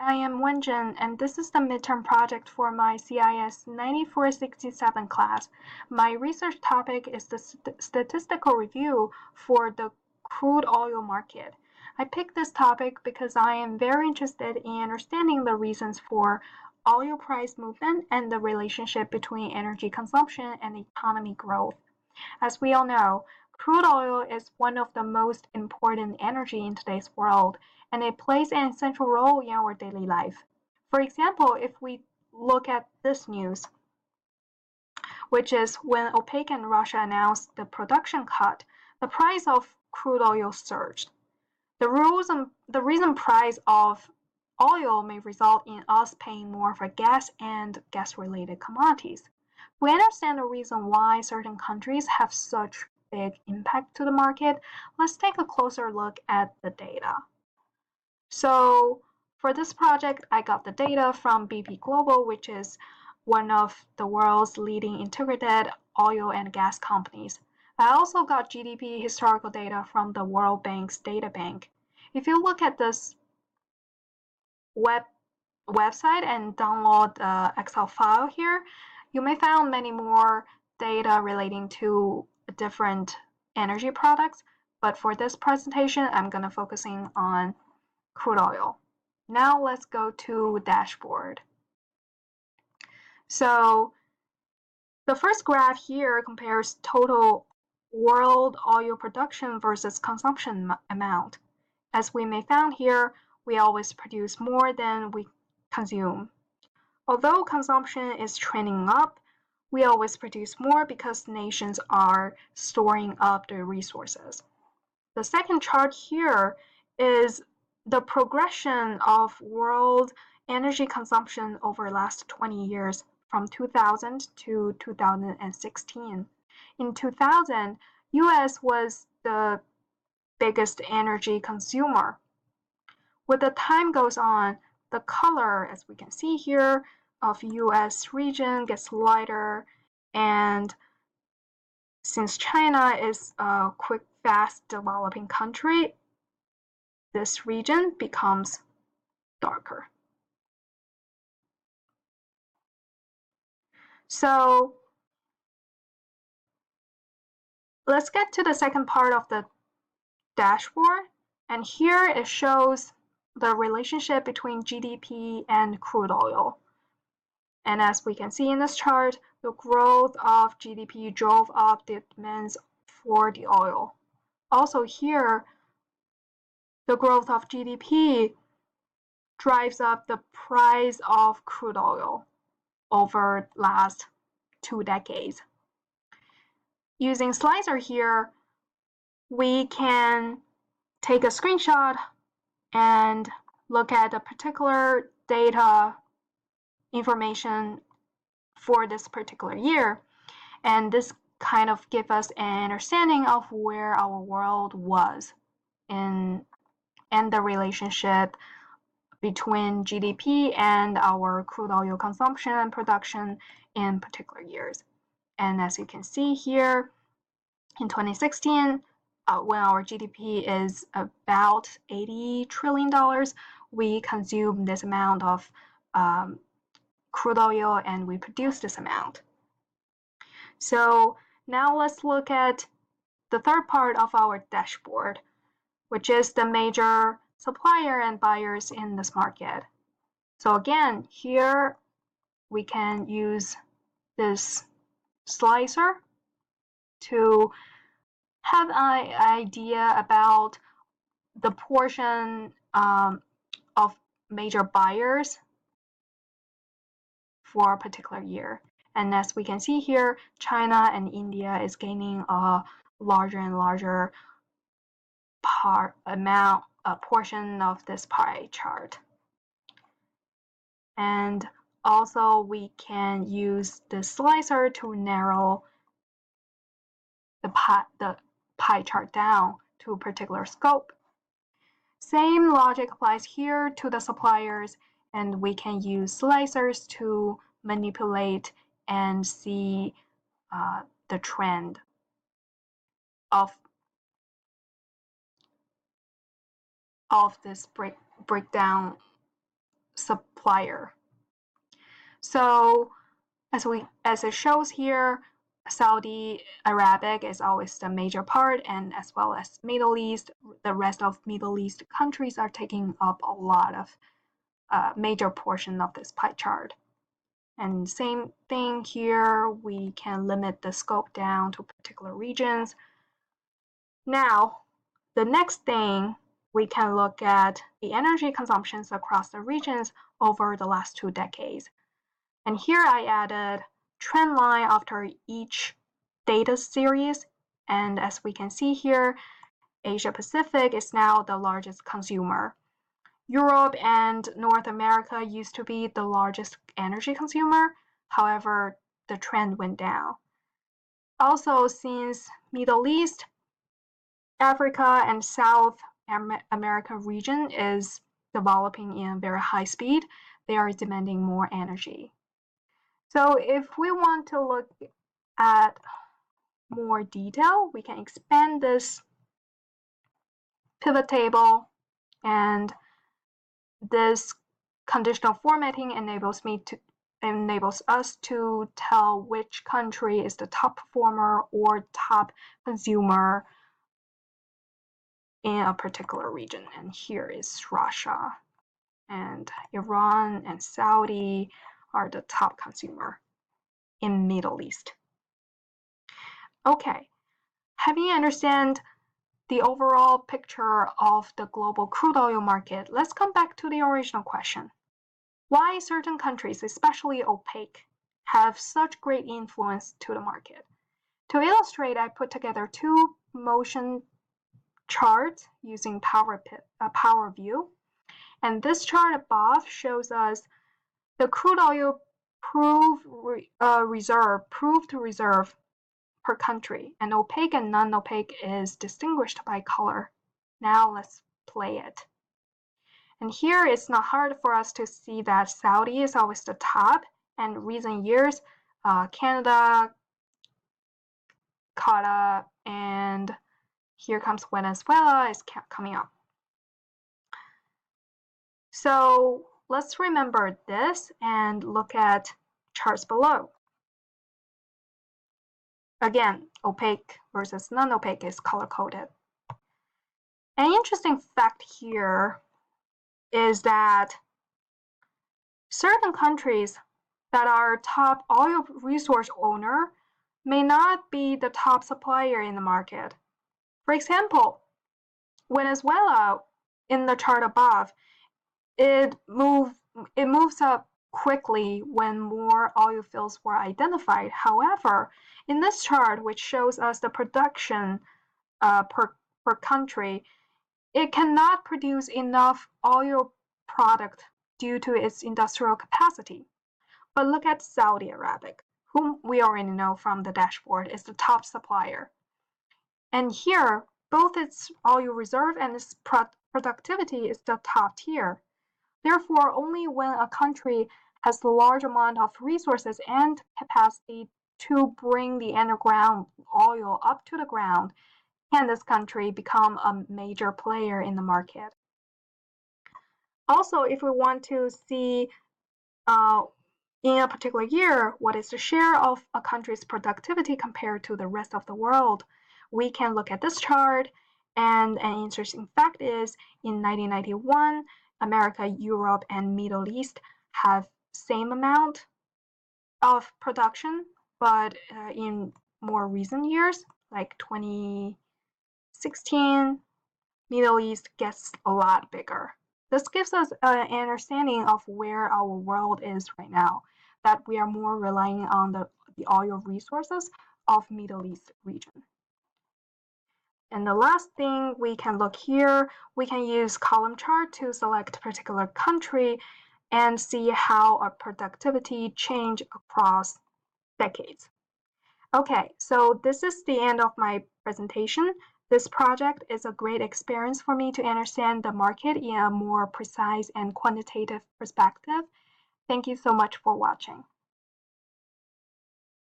I am Wenjin, and this is the midterm project for my CIS 9467 class. My research topic is the statistical review for the crude oil market. I picked this topic because I am very interested in understanding the reasons for oil price movement and the relationship between energy consumption and economy growth. As we all know, crude oil is one of the most important energy in today's world, and it plays an essential role in our daily life. For example, if we look at this news, which is when OPEC and Russia announced the production cut, the price of crude oil surged. The reason price of oil may result in us paying more for gas and gas-related commodities. We understand the reason why certain countries have such big impact to the market. Let's take a closer look at the data. So for this project, I got the data from BP Global, which is one of the world's leading integrated oil and gas companies. I also got GDP historical data from the World Bank's data bank. If you look at this website and download the Excel file here, you may find many more data relating to different energy products, but for this presentation, I'm going to focusing on crude oil. Now let's go to dashboard. So the first graph here compares total world oil production versus consumption amount. As we may find here, we always produce more than we consume. Although consumption is trending up, we always produce more because nations are storing up their resources. The second chart here is the progression of world energy consumption over the last 20 years from 2000 to 2016. In 2000, US was the biggest energy consumer. With the time goes on, the color, as we can see here, of US region gets lighter, and since China is a quick, fast developing country, this region becomes darker. So let's get to the second part of the dashboard, and here it shows the relationship between GDP and crude oil. And as we can see in this chart, the growth of GDP drove up the demands for the oil. Also here, the growth of GDP drives up the price of crude oil over the last 2 decades. Using slicer here, we can take a screenshot and look at a particular data information for this particular year, and this kind of gives us an understanding of where our world was and the relationship between GDP and our crude oil consumption and production in particular years. And as you can see here, in 2016, when our GDP is about $80 trillion, we consume this amount of crude oil and we produce this amount. So now let's look at the third part of our dashboard, which is the major supplier and buyers in this market. So again, here we can use this slicer to have an idea about the portion of major buyers for a particular year. And as we can see here, China and India is gaining a larger and larger portion of this pie chart. And also we can use the slicer to narrow the pie chart down to a particular scope. Same logic applies here to the suppliers, and we can use slicers to manipulate and see the trend of this breakdown supplier. So as it shows here, Saudi Arabic is always the major part, and as well as Middle East, the rest of Middle East countries are taking up a lot of major portion of this pie chart. And same thing here, we can limit the scope down to particular regions. Now, the next thing, we can look at the energy consumptions across the regions over the last 2 decades. And here I added trend line after each data series. And as we can see here, Asia Pacific is now the largest consumer. Europe and North America used to be the largest energy consumer. However, the trend went down. Also, since Middle East, Africa, and South America region is developing in very high speed, they are demanding more energy. So if we want to look at more detail, we can expand this pivot table, and this conditional formatting enables us to tell which country is the top performer or top consumer in a particular region. And here is Russia, and Iran and Saudi are the top consumer in Middle East. Okay, having understand the overall picture of the global crude oil market, let's come back to the original question. Why certain countries, especially OPEC, have such great influence to the market? To illustrate, I put together 2 motion charts using Power View. And this chart above shows us the crude oil proved reserve per country, and OPEC and non-OPEC is distinguished by color. Now let's play it. And here it's not hard for us to see that Saudi is always the top, and recent years, Canada caught up, and here comes Venezuela is coming up. So let's remember this and look at charts below. Again, OPEC versus non-OPEC is color-coded. An interesting fact here is that certain countries that are top oil resource owner may not be the top supplier in the market. For example, Venezuela in the chart above, it moves up quickly when more oil fields were identified. However, in this chart, which shows us the production per country, it cannot produce enough oil product due to its industrial capacity. But look at Saudi Arabia, whom we already know from the dashboard is the top supplier. And here, both its oil reserve and its productivity is the top tier. Therefore, only when a country has a large amount of resources and capacity to bring the underground oil up to the ground can this country become a major player in the market. Also, if we want to see in a particular year what is the share of a country's productivity compared to the rest of the world, we can look at this chart. And an interesting fact is in 1991, America, Europe, and Middle East have same amount of production, but in more recent years, like 2016, Middle East gets a lot bigger. This gives us an understanding of where our world is right now, that we are more relying on the oil resources of Middle East region. And the last thing we can look here, we can use column chart to select a particular country and see how our productivity change across decades. Okay, so this is the end of my presentation. This project is a great experience for me to understand the market in a more precise and quantitative perspective. Thank you so much for watching.